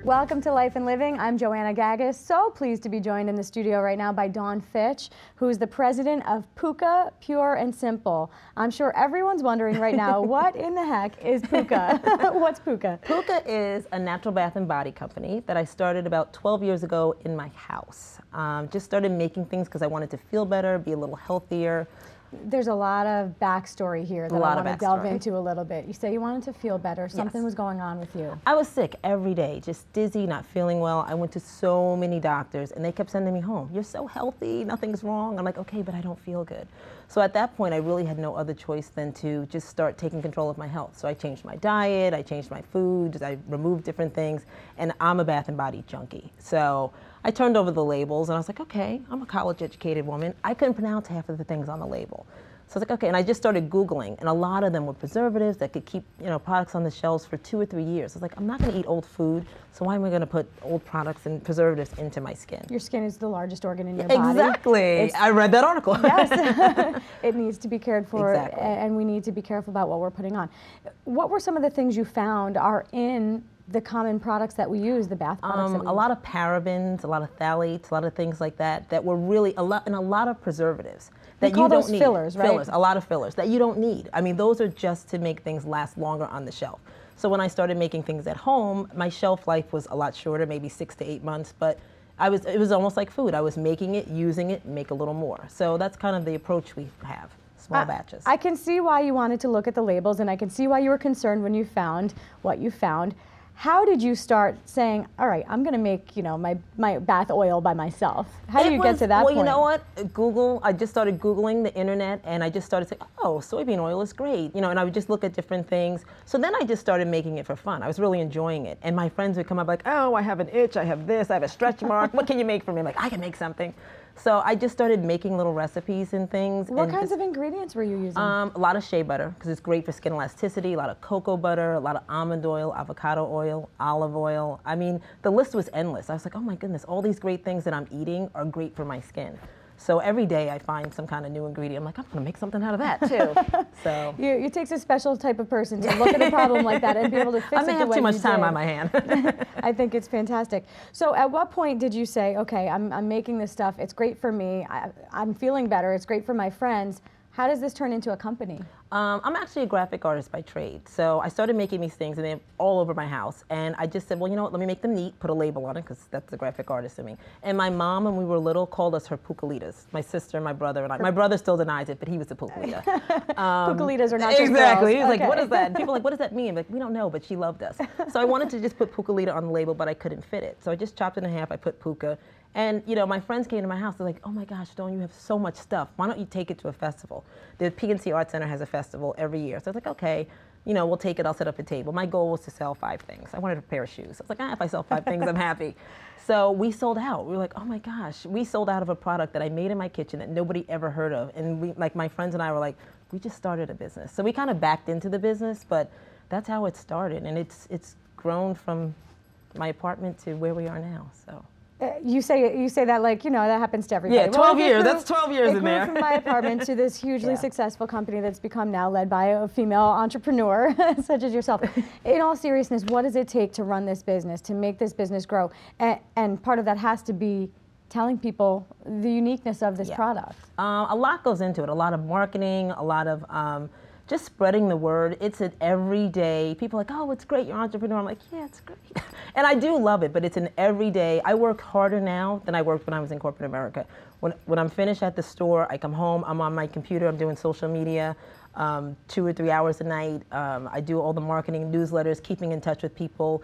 Welcome to Life and Living. I'm Joanna Gagis. So pleased to be joined in the studio right now by Fitch, who's the president of Pooka, Pure and Simple. I'm sure everyone's wondering right now, what in the heck is Pooka? What's Pooka? Pooka is a natural bath and body company that I started about 12 years ago in my house. Just started making things because I wanted to feel better, be a little healthier. There's a lot of backstory here that I want to delve into a little bit. You say you wanted to feel better. Something was going on with you. I was sick every day, just dizzy, not feeling well. I went to so many doctors and they kept sending me home. You're so healthy, nothing's wrong. I'm like, okay, but I don't feel good. So at that point, I really had no other choice than to just start taking control of my health. So I changed my diet, I changed my foods, I removed different things, and I'm a bath and body junkie. So I turned over the labels and I was like, okay, I'm a college educated woman. I couldn't pronounce half of the things on the label. So I was like, okay, and I just started Googling, and a lot of them were preservatives that could keep, products on the shelves for 2 or 3 years. I was like, I'm not gonna eat old food, so why am I gonna put old products and preservatives into my skin? Your skin is the largest organ in your body. Exactly, I read that article. Yes, it needs to be cared for, exactly. And we need to be careful about what we're putting on. What were some of the things you found are in the common products that we use, the bath products? A lot of parabens, a lot of phthalates, a lot of things like that, that were really and a lot of preservatives that you don't need. Fillers, right? Fillers, a lot of fillers that you don't need. I mean, those are just to make things last longer on the shelf. So when I started making things at home, my shelf life was a lot shorter, maybe 6 to 8 months, but it was almost like food. I was making it, using it, make a little more. So that's kind of the approach we have. Small batches. I can see why you wanted to look at the labels, and I can see why you were concerned when you found what you found. How did you start saying, all right, I'm going to make, my bath oil by myself? How do you get to that point? Well, you know what? Google, I just started Googling the internet, and I just started saying, oh, soybean oil is great. And I would just look at different things. So then I just started making it for fun. I was really enjoying it. And my friends would come up like, oh, I have an itch, I have this, I have a stretch mark. What can you make for me? I'm like, I can make something. So I just started making little recipes and things. What kinds of ingredients were you using? A lot of shea butter, because it's great for skin elasticity, a lot of cocoa butter, a lot of almond oil, avocado oil, olive oil. I mean, the list was endless. I was like, oh my goodness, all these great things that I'm eating are great for my skin. So every day I find some kind of new ingredient. I'm like, I'm going to make something out of that too. So it takes a special type of person to look at a problem like that and be able to fix it. I may have too much time on my hand. I think it's fantastic. So at what point did you say, okay, I'm making this stuff, it's great for me, I'm feeling better, it's great for my friends. How does this turn into a company? I'm actually a graphic artist by trade. So I started making these things and they're all over my house. And I just said, well, you know what, let me make them neat, put a label on it, because that's the graphic artist in me. And my mom, when we were little, called us her Pookalitas. My sister, my brother, and I. My brother still denies it, but he was a Pookalita. Pookallitas are not just exactly. girls. He was like, what is that? And people are like, what does that mean? I'm like, we don't know, but she loved us. So I wanted to just put Pookalita on the label, but I couldn't fit it. So I just chopped it in half. I put Pooka. And my friends came to my house. They're like, "Oh my gosh, Dawn, you have so much stuff. Why don't you take it to a festival?" The PNC Art Center has a festival every year. So I was like, "Okay, we'll take it. I'll set up a table." My goal was to sell 5 things. I wanted a pair of shoes. I was like, if I sell 5 things, I'm happy. So we sold out. We were like, "Oh my gosh!" We sold out of a product that I made in my kitchen that nobody ever heard of. And my friends and I were like, "We just started a business." So we kind of backed into the business, but that's how it started, and it's grown from my apartment to where we are now. So. You say that like, that happens to everybody. Yeah, 12 years. That's 12 years in there. It grew from my apartment to this hugely successful company that's become now led by a female entrepreneur such as yourself. In all seriousness, what does it take to run this business, to make this business grow? And part of that has to be telling people the uniqueness of this product. A lot goes into it. A lot of marketing, a lot of just spreading the word. It's an everyday. People are like, oh, it's great, you're an entrepreneur. I'm like, yeah, it's great. And I do love it, but it's an everyday. I work harder now than I worked when I was in corporate America. When I'm finished at the store, I come home, I'm on my computer, I'm doing social media 2 or 3 hours a night. I do all the marketing, newsletters, keeping in touch with people.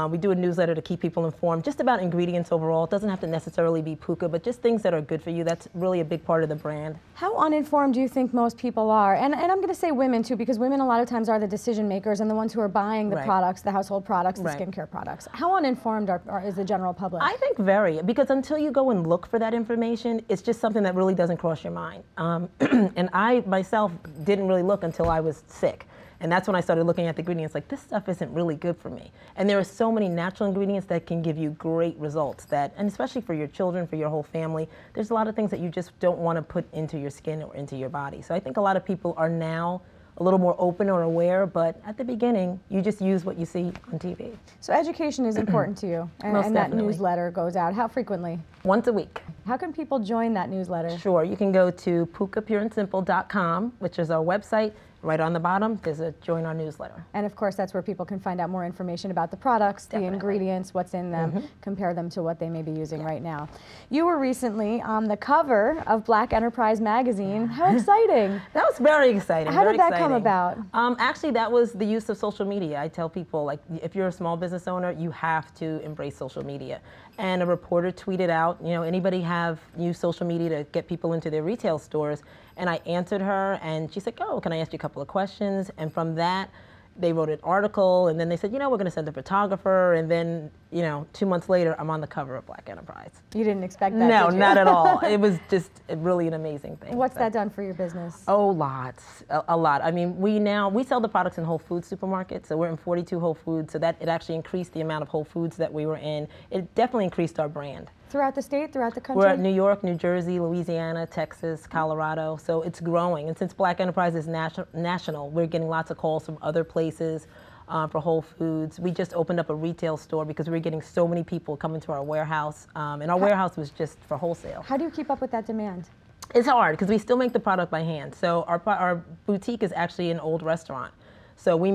We do a newsletter to keep people informed, just about ingredients overall. It doesn't have to necessarily be Pooka, but just things that are good for you. That's really a big part of the brand. How uninformed do you think most people are? And I'm going to say women too, because women a lot of times are the decision makers and the ones who are buying the products, the household products, the skincare products. How uninformed is the general public? I think very, because until you go and look for that information, it's just something that really doesn't cross your mind. And I myself didn't really look until I was sick. And that's when I started looking at the ingredients, like, this stuff isn't really good for me. And there are so many natural ingredients that can give you great results, and especially for your children, for your whole family, there's a lot of things that you just don't want to put into your skin or into your body. So I think a lot of people are now a little more open or aware, but at the beginning, you just use what you see on TV. So education is important to you, and that newsletter goes out. How frequently? Once a week. How can people join that newsletter? Sure, you can go to Pookapureandsimple.com, which is our website. Right on the bottom, there's a join our newsletter. And of course, that's where people can find out more information about the products, the ingredients, what's in them, compare them to what they may be using right now. You were recently on the cover of Black Enterprise magazine. How exciting. That was very exciting. How did that come about? Actually, that was the use of social media. I tell people, like, if you're a small business owner, you have to embrace social media. And a reporter tweeted out, you know, anybody have used social media to get people into their retail stores? And I answered her, and she said, oh, can I ask you a couple of questions? And from that, they wrote an article, and then they said, you know, we're going to send a photographer, and then, you know, 2 months later, I'm on the cover of Black Enterprise. You didn't expect that, No, did you? not at all. It was just really an amazing thing. What's that done for your business? Oh, lots, a lot. I mean, we sell the products in Whole Foods supermarkets, so we're in 42 Whole Foods, so that it actually increased the amount of Whole Foods that we were in. It definitely increased our brand. Throughout the state, throughout the country? We're at New York, New Jersey, Louisiana, Texas, Colorado, so it's growing. And since Black Enterprise is national, we're getting lots of calls from other places for Whole Foods. We just opened up a retail store because we were getting so many people coming to our warehouse, and our warehouse was just for wholesale. How do you keep up with that demand? It's hard because we still make the product by hand. So our boutique is actually an old restaurant. So we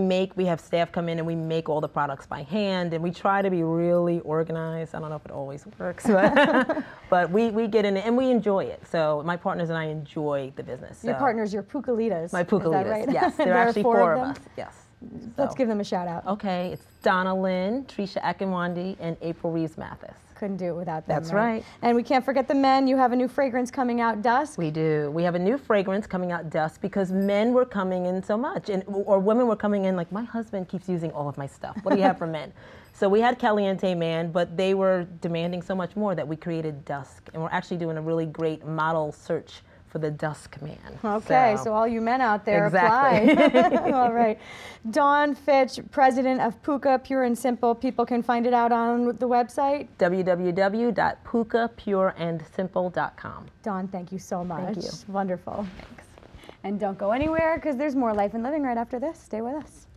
have staff come in and we make all the products by hand, and we try to be really organized. I don't know if it always works, but we get in it and we enjoy it. So my partners and I enjoy the business. Your partners, your Pookalitas. My Pookalitas, is that right? yes. There are actually four of us, yes. Let's give them a shout out. Okay, it's Donna Lynn, Trisha Akinwandi, and April Reeves Mathis. Couldn't do it without them. That's right. And we can't forget the men. You have a new fragrance coming out, Dusk. We do. We have a new fragrance coming out, Dusk, because men were coming in so much, or women were coming in like, my husband keeps using all of my stuff. What do you have for men? So we had Caliente Man, but they were demanding so much more that we created Dusk, and we're actually doing a really great model search for the Dusk Man. Okay, so all you men out there, exactly. apply. All right. Dawn Fitch, president of Pooka Pure and Simple. People can find it out on the website? www.pookapureandsimple.com. Dawn, thank you so much. Thank you. Wonderful. Thanks. And don't go anywhere, because there's more Life and Living right after this. Stay with us.